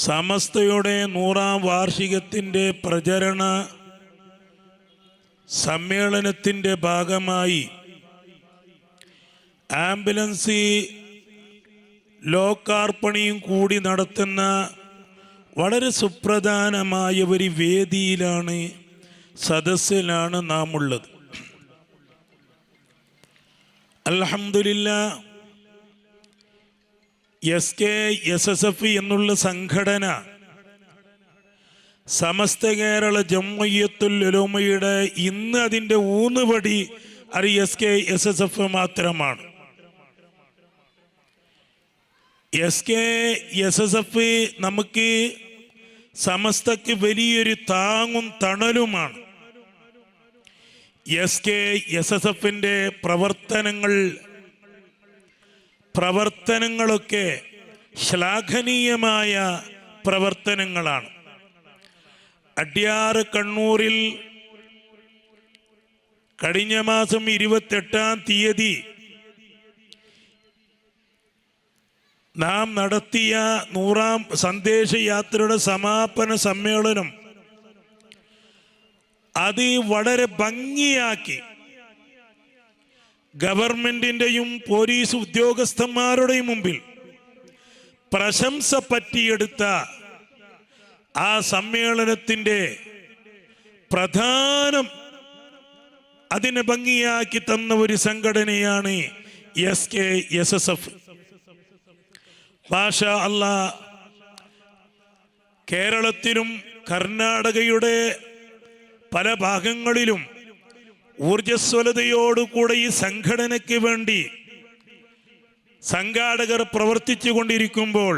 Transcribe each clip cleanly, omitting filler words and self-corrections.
സമസ്തയുടെ 100-ാം വാർഷികത്തിൻ്റെ പ്രചരണ സമ്മേളനത്തിൻ്റെ ഭാഗമായി ആംബുലൻസ് ലോകാർപ്പണിയും കൂടി നടത്തുന്ന വളരെ സുപ്രധാനമായ ഒരു വേദിയിലാണ്, സദസ്സിലാണ് നാം ഉള്ളത്. അൽഹംദുലില്ലാഹ്, SKSSF എന്നുള്ള സംഘടന സമസ്ത കേരള ജംഇയ്യത്തുൽ ഉലമയുടെ ഇന്ന് അതിൻ്റെ ഊന്നുപടി അത് SKSSF മാത്രമാണ്. SKSSF നമുക്ക് സമസ്തക്ക് വലിയൊരു താങ്ങും തണലുമാണ്. SKSSFിൻ്റെ പ്രവർത്തനങ്ങളൊക്കെ ശ്ലാഘനീയമായ പ്രവർത്തനങ്ങളാണ്. അഡ്യാർ കണ്ണൂരിൽ കഴിഞ്ഞ മാസം 28-ാം തീയതി നാം നടത്തിയ 100-ാം സന്ദേശയാത്രയുടെ സമാപന സമ്മേളനം അത് വളരെ ഭംഗിയാക്കി ഗവൺമെന്റിൻ്റെയും പോലീസ് ഉദ്യോഗസ്ഥന്മാരുടെയും മുമ്പിൽ പ്രശംസ പറ്റിയെടുത്ത ആ സമ്മേളനത്തിൻ്റെ പ്രധാനം അതിനെ ഭംഗിയാക്കി തന്ന ഒരു സംഘടനയാണ് SKSSF. മാഷാ അല്ലാഹ്, കേരളത്തിലും കർണാടകയുടെ പല ഭാഗങ്ങളിലും ഊർജ്ജസ്വലതയോടുകൂടെ ഈ സംഘടനയ്ക്ക് വേണ്ടി സംഘാടകർ പ്രവർത്തിച്ചു കൊണ്ടിരിക്കുമ്പോൾ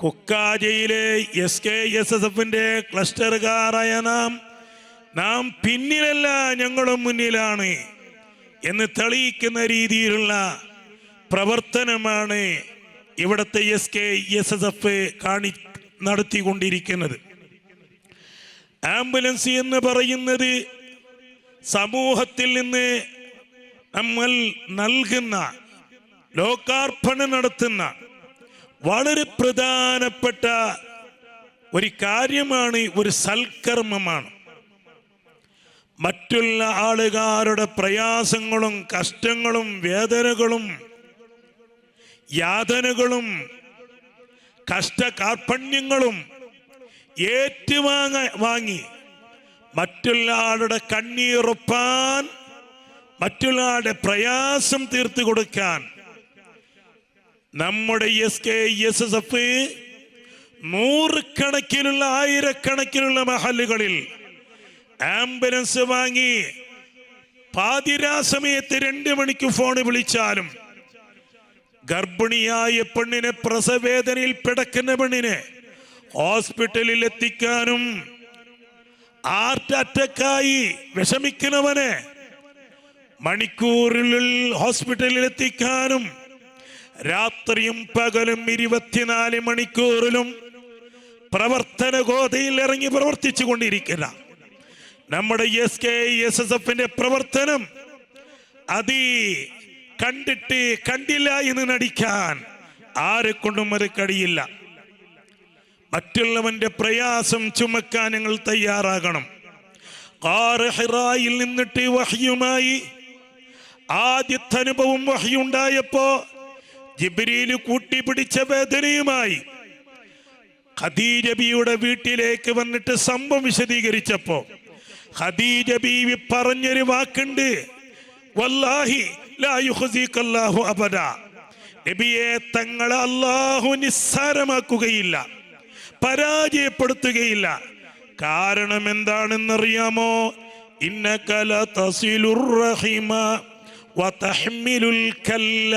കുക്കാജയിലെ SKSSFിൻ്റെ ക്ലസ്റ്ററുകാരായ നാം പിന്നിലല്ല, ഞങ്ങളും മുന്നിലാണ് എന്ന് തെളിയിക്കുന്ന രീതിയിലുള്ള പ്രവർത്തനമാണ് ഇവിടുത്തെ SKSSF നടത്തിക്കൊണ്ടിരിക്കുന്നത്. ആംബുലൻസ് എന്ന് പറയുന്നത് സമൂഹത്തിൽ നിന്ന് നമ്മൾ നൽകുന്ന, ലോകാർപ്പണം നടത്തുന്ന വളരെ പ്രധാനപ്പെട്ട ഒരു കാര്യമാണ്, ഒരു സൽക്കർമ്മമാണ്. മറ്റുള്ള ആളുകാരുടെ പ്രയാസങ്ങളും കഷ്ടങ്ങളും വേദനകളും യാതനകളും കഷ്ടകാർപ്പണ്യങ്ങളും വാങ്ങി മറ്റുള്ള ആളുടെ കണ്ണീറൊപ്പാൻ, മറ്റുള്ള ആളുടെ പ്രയാസം തീർത്തു കൊടുക്കാൻ നമ്മുടെ SKSSF നൂറുകണക്കിനുള്ള ആയിരക്കണക്കിനുള്ള മഹല്ലുകളിൽ ആംബുലൻസ് വാങ്ങി പാതിരാ സമയത്ത് 2 മണിക്ക് ഫോൺ വിളിച്ചാലും ഗർഭിണിയായ പെണ്ണിനെ, പ്രസവവേദനയിൽ പിടക്കുന്ന പെണ്ണിനെ ഹോസ്പിറ്റലിൽ എത്തിക്കാനും, ഹാർട്ട് അറ്റാക്കായി വിഷമിക്കുന്നവനെ മണിക്കൂറിൽ ഹോസ്പിറ്റലിൽ എത്തിക്കാനും, രാത്രിയും പകലും 24 മണിക്കൂറിലും പ്രവർത്തന ഗോതയിൽ ഇറങ്ങി പ്രവർത്തിച്ചു കൊണ്ടിരിക്കുന്ന നമ്മുടെ SKSSFിൻ്റെ പ്രവർത്തനം അത് കണ്ടിട്ട് കണ്ടില്ല എന്ന് നടിക്കാൻ ആരെക്കൊണ്ടും അത് കഴിയില്ല. മറ്റുള്ളവന്റെ പ്രയാസം ചുമക്കാൻ ഞങ്ങൾ തയ്യാറാകണം. ഹിറായിൽ നിന്നിട്ട് വഹ്യുമായി ആദ്യത്തെ അനുഭവം വഹ്യുണ്ടായപ്പോ ജിബ്രീൽ കൂട്ടിപ്പിടിച്ച വേദനയുമായി ഖദീജ ബീവിയുടെ വീട്ടിലേക്ക് വന്നിട്ട് സംഭവം വിശദീകരിച്ചപ്പോ ഖദീജ ബീവി പറഞ്ഞൊരു വാക്കുണ്ട്, വല്ലാഹി ലാ യുഖ്സികല്ലാഹു അബദ. നബിയെ, തങ്ങളെ അല്ലാഹു നിസ്സാരമാക്കുകയില്ല, പരാജയപ്പെടുത്തുകയില്ല. കാരണം എന്താണെന്നറിയാമോ? ഇന്നക ലതസിലുർ റഹിമ വതഹ്മിലുൽ കല്ല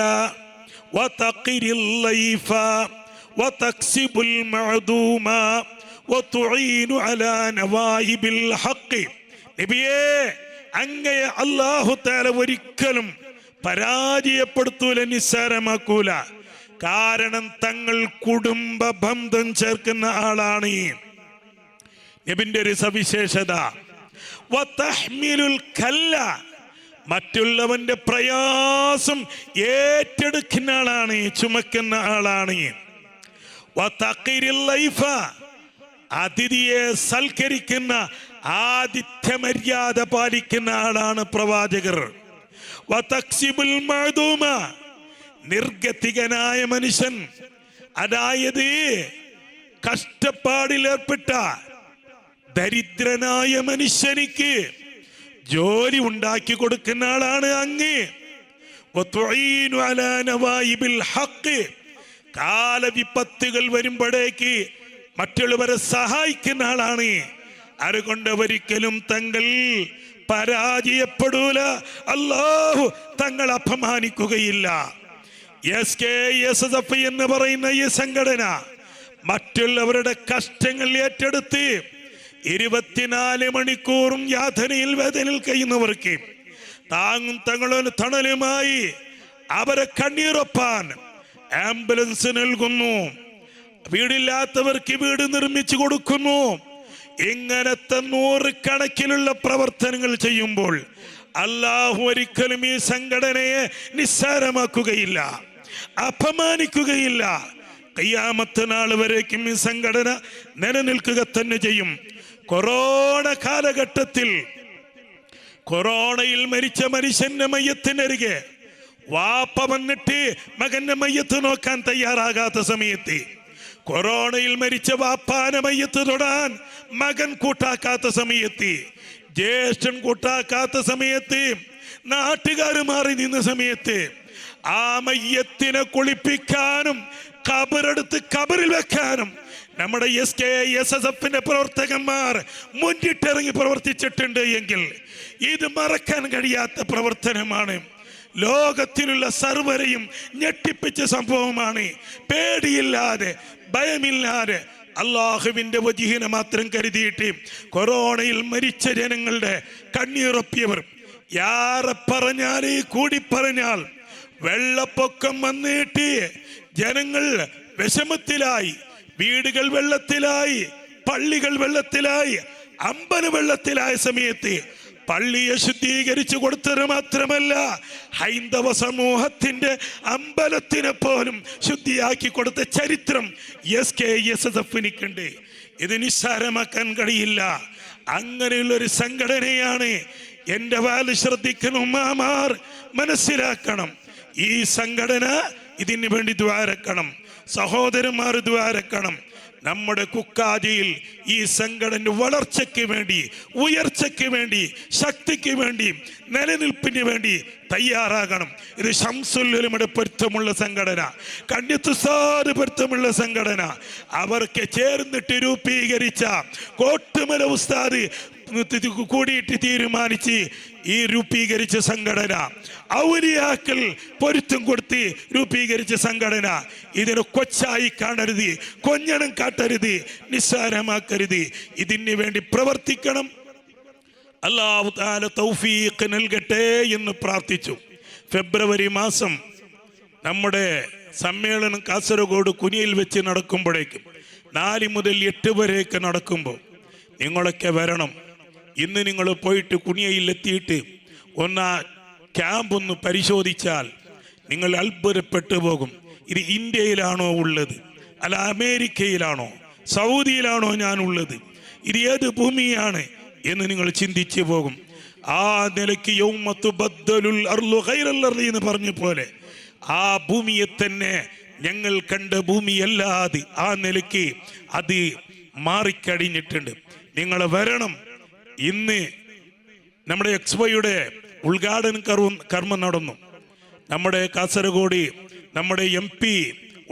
വതഖിരിൽ ലൈഫ വതക്സിബുൽ മഅദൂമ വതുഈനു അലാ നവായിബിൽ ഹഖ്. നബിയേ, അങ്ങയെ അല്ലാഹു തആല ഒരിക്കലും പരാജയപ്പെടുത്തൂല, നിസ്സാരമാക്കൂല. കാരണം തങ്ങൾ കുടുംബ ബന്ധം ചേർക്കുന്ന ആളാണ്. നബിന്റെ ഒരു സവിശേഷത വതഹ്മിലുൽ കല്ല, മറ്റുള്ളവന്റെ പ്രയാസം ഏറ്റെടുക്കുന്ന ആളാണ്, ചുമക്കുന്ന ആളാണ്. അതിഥിയെ സൽക്കരിക്കുന്ന ആതിഥ്യ മര്യാദ പാലിക്കുന്ന ആളാണ് പ്രവാചകർ. നിർഗതികനായ മനുഷ്യൻ, അതായത് കഷ്ടപ്പാടിലേർപ്പെട്ട ദരിദ്രനായ മനുഷ്യനിക്ക് ജോലി ഉണ്ടാക്കി കൊടുക്കുന്ന ആളാണ് അങ്ങ്. കാലവിപത്തുകൾ വരുമ്പോഴേക്ക് മറ്റുള്ളവരെ സഹായിക്കുന്ന ആളാണ്. അതുകൊണ്ട് ഒരിക്കലും തങ്ങൾ പരാജയപ്പെടൂല. അല്ലാഹു തങ്ങൾ അപമാനിക്കുകയില്ല. SKSSF എന്ന് പറയുന്ന ഈ സംഘടന മറ്റുള്ളവരുടെ കഷ്ടങ്ങൾ ഏറ്റെടുത്ത് 24 മണിക്കൂറും യാതനയിൽ വേദനയിൽ കഴിയുന്നവർക്ക് താങ്ങും തങ്ങളും തണലുമായി അവരെ കണ്ണീരൊപ്പാൻ ആംബുലൻസ് നൽകുന്നു. വീടില്ലാത്തവർക്ക് വീട് നിർമ്മിച്ചു കൊടുക്കുന്നു. ഇങ്ങനത്തെ 100 കണക്കിലുള്ള പ്രവർത്തനങ്ങൾ ചെയ്യുമ്പോൾ അല്ലാഹു ഒരിക്കലും ഈ സംഘടനയെ നിസ്സാരമാക്കുകയില്ല, അപമാനിക്കുകയില്ല. ഖിയാമത്ത് നാൾ വരേക്കും ഈ സംഘടന നിലനിൽക്കുക തന്നെ ചെയ്യും. കൊറോണ കാലഘട്ടത്തിൽ കൊറോണയിൽ മരിച്ച മനുഷ്യന്റെ മയ്യത്തിനരികെ വാപ്പ വന്നിട്ട് മകന്റെ മയ്യത്ത് നോക്കാൻ തയ്യാറാകാത്ത സമയത്ത്, കൊറോണയിൽ മരിച്ച വാപ്പാനെ മയ്യത്ത് തൊടാൻ മകൻ കൂട്ടാക്കാത്ത സമയത്ത്, ജ്യേഷ്ഠൻ കൂട്ടാക്കാത്ത സമയത്ത്, നാട്ടുകാർ മാറി നിന്ന സമയത്ത് ആ മയ്യത്തിനെ കുളിപ്പിക്കാനും ഖബറെടുത്ത് ഖബറിൽ വെക്കാനും നമ്മുടെ SKSSF പ്രവർത്തകന്മാർ മുന്നിട്ടിറങ്ങി പ്രവർത്തിച്ചിട്ടുണ്ട് എങ്കിൽ ഇത് മറക്കാൻ കഴിയാത്ത പ്രവർത്തനമാണ്. ലോകത്തിലുള്ള സർവരെയും ഞെട്ടിപ്പിച്ച സംഭവമാണ്. പേടിയില്ലാതെ ഭയമില്ലാതെ അള്ളാഹുവിന്റെ വജീഹിനെ മാത്രം കരുതിയിട്ട് കൊറോണയിൽ മരിച്ച ജനങ്ങളുടെ കണ്ണീറൊപ്പിയവർ. യാറെ പറഞ്ഞാൽ കൂടി പറഞ്ഞാൽ വെള്ളപ്പൊക്കം വന്നിട്ട് ജനങ്ങൾ വിഷമത്തിലായി, വീടുകൾ വെള്ളത്തിലായി, പള്ളികൾ വെള്ളത്തിലായി, അമ്പലം വെള്ളത്തിലായ സമയത്ത് പള്ളിയെ ശുദ്ധീകരിച്ചു കൊടുത്തത് മാത്രമല്ല, ഹൈന്ദവ സമൂഹത്തിന്റെ അമ്പലത്തിനെ പോലും ശുദ്ധിയാക്കി കൊടുത്ത ചരിത്രം SKSSF-നുണ്ട്. ഇത് നിസ്സാരമാക്കാൻ കഴിയില്ല. അങ്ങനെയുള്ളൊരു സംഘടനയാണ്. എൻ്റെ വാല് ശ്രദ്ധിക്കുന്ന ഉമ്മാമാർ മനസ്സിലാക്കണം. ഈ സംഘടന ഇതിനു വേണ്ടി ദ്വാരക്കണം. സഹോദരന്മാർ ദ്വാരക്കണം. നമ്മുടെ കുക്കാജിയിൽ ഈ സംഘടന വളർച്ചയ്ക്ക് വേണ്ടി, ഉയർച്ചയ്ക്ക് വേണ്ടി, ശക്തിക്ക് വേണ്ടി, നിലനിൽപ്പിന് വേണ്ടി തയ്യാറാകണം. ഇത് ശംസുലുലമയുടെ പൊരുത്തമുള്ള സംഘടന, കണ്യത്തുസാദ് പൊരുത്തമുള്ള സംഘടന. അവർക്ക് ചേർന്നിട്ട് രൂപീകരിച്ച കോട്ടുമല ഉസ്താദ് കൂടിയിട്ട് തീരുമാനിച്ച് ഈ രൂപീകരിച്ച സംഘടന, ഔലിയാക്കൾ പൊരുത്തം കൊടുത്ത് രൂപീകരിച്ച സംഘടന. ഇതിന് കൊച്ചായി കാണരുത്, കൊഞ്ഞണം കാട്ടരുത്, നിസ്സാരമാക്കരുത്. ഇതിന് വേണ്ടി പ്രവർത്തിക്കണം. അല്ലാഹു തആല തൗഫീഖ് നൽകട്ടെ എന്ന് പ്രാർത്ഥിച്ചു. ഫെബ്രുവരി മാസം നമ്മുടെ സമ്മേളനം കാസർഗോഡ് കുനിയിൽ വെച്ച് നടക്കുമ്പോഴേക്കും 4 മുതൽ 8 വരെയൊക്കെ നടക്കുമ്പോൾ നിങ്ങളൊക്കെ വരണം. ഇന്ന് നിങ്ങൾ പോയിട്ട് കുനിയയിൽ എത്തിയിട്ട് ഒന്ന് ക്യാമ്പ് ഒന്ന് പരിശോധിച്ചാൽ നിങ്ങൾ അത്ഭുതപ്പെട്ടു പോകും. ഇത് ഇന്ത്യയിലാണോ ഉള്ളത്, അല്ല അമേരിക്കയിലാണോ, സൗദിയിലാണോ ഞാൻ ഉള്ളത്, ഇത് ഏത് ഭൂമിയാണ് എന്ന് നിങ്ങൾ ചിന്തിച്ചു പോകും. ആ നിലയ്ക്ക് യൗമ തുബദ്ദലുൽ അർളു ഗൈറൽ അർളി എന്ന് പറഞ്ഞ പോലെ ആ ഭൂമിയെ തന്നെ ഞങ്ങൾ കണ്ട ഭൂമിയല്ലാതെ ആ നിലയ്ക്ക് അത് മാറിക്കഴിഞ്ഞിട്ടുണ്ട്. നിങ്ങൾ വരണം. ഇന്ന് നമ്മുടെ എക്സ്പോയുടെ ഉദ്ഘാടന കർമ്മം നടന്നു. നമ്മുടെ കാസർഗോഡ് നമ്മുടെ MP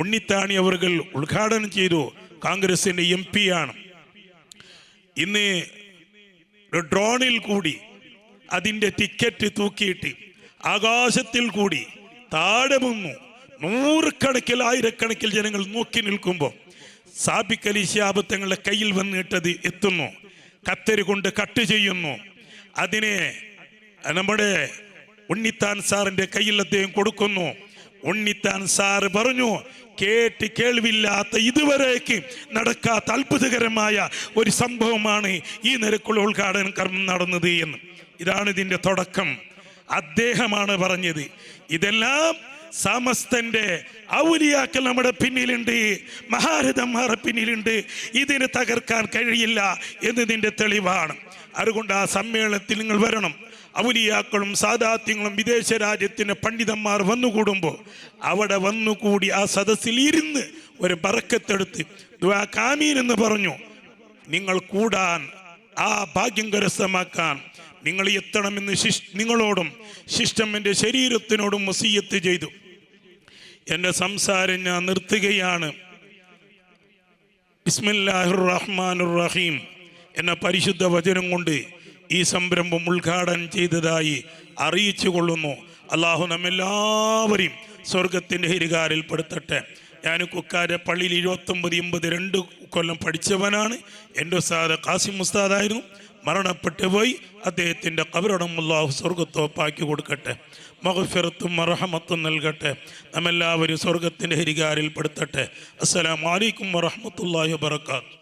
ഉണ്ണിത്താണി അവർകൾ ഉദ്ഘാടനം ചെയ്തു. കോൺഗ്രസിന്റെ MP ആണ്. ഇന്ന് ഡ്രോണിൽ കൂടി അതിൻ്റെ ടിക്കറ്റ് തൂക്കിയിട്ട് ആകാശത്തിൽ കൂടി താഴെ വന്നു 100 കണക്കിൽ 1000 ജനങ്ങൾ നോക്കി നിൽക്കുമ്പോൾ സാബിക് അലി ശിഹാബ് തങ്ങളുടെ കയ്യിൽ വന്നിട്ടത് എത്തുന്നു. കത്തരി കൊണ്ട് കട്ട് ചെയ്യുന്നു. അതിനെ നമ്മുടെ ഉണ്ണിത്താൻ സാറിന്റെ കയ്യിൽ അദ്ദേഹം കൊടുക്കുന്നു. ഉണ്ണിത്താൻ സാറ് പറഞ്ഞു, കേട്ട് കേൾവില്ലാത്ത ഇതുവരേക്ക് നടക്കാത്ത അത്ഭുതകരമായ ഒരു സംഭവമാണ് ഈ നിരക്കുള്ള ഉദ്ഘാടന കർമ്മം നടന്നത് എന്ന്. ഇതാണ് ഇതിൻ്റെ തുടക്കം. അദ്ദേഹമാണ് പറഞ്ഞത്. ഇതെല്ലാം സമസ്തന്റെ ഔലിയാക്കൾ നമ്മുടെ പിന്നിലുണ്ട്, മഹാരഥന്മാരുടെ പിന്നിലുണ്ട്. ഇതിന് തകർക്കാൻ കഴിയില്ല എന്നതിൻ്റെ തെളിവാണ്. അതുകൊണ്ട് ആ സമ്മേളനത്തിൽ നിങ്ങൾ വരണം. ഔലിയാക്കളും സാദാത്യങ്ങളും വിദേശ രാജ്യത്തിന് പണ്ഡിതന്മാർ വന്നുകൂടുമ്പോൾ അവിടെ വന്നുകൂടി ആ സദസ്സിൽ ഇരുന്ന് ഒരു ബറക്കത്തെടുത്ത് ദുആ ആമീൻ എന്ന് പറഞ്ഞു. നിങ്ങൾ കൂടാൻ, ആ ഭാഗ്യം കരസ്ഥമാക്കാൻ നിങ്ങൾ എത്തണമെന്ന് നിങ്ങളോടും ശിഷ്ടം എൻ്റെ ശരീരത്തിനോടും വസിയ്യത്ത് ചെയ്തു. എൻ്റെ സംസാരം ഞാൻ നിർത്തുകയാണ്. ബിസ്മില്ലാഹിർ റഹ്മാനിർ റഹീം എന്ന പരിശുദ്ധ വചനം കൊണ്ട് ഈ സംരംഭം ഉദ്ഘാടനം ചെയ്തതായി അറിയിച്ചു കൊള്ളുന്നു. അള്ളാഹു നമ്മെല്ലാവരെയും സ്വർഗത്തിൻ്റെ ഹിരികാരിൽ പെടുത്തട്ടെ. ഞാൻ കുക്കാര പള്ളിയിൽ 79-82 കൊല്ലം പഠിച്ചവനാണ്. എൻ്റെ ഉസ്താദ് ഖാസിം ഉസ്താദായിരുന്നു, മരണപ്പെട്ടു പോയി. അദ്ദേഹത്തിൻ്റെ ഖബറടം അല്ലാഹു സ്വർഗത്തോപ്പാക്കി കൊടുക്കട്ടെ, മഗ്ഫിറത്തും മർഹമത്തും നൽകട്ടെ, നമ്മെല്ലാവരും സ്വർഗത്തിൻ്റെ ഹിരികാരിൽ പെടുത്തട്ടെ. അസ്സലാമു അലൈക്കും വറഹ്മത്തുള്ളാഹി വബറകാതുഹു.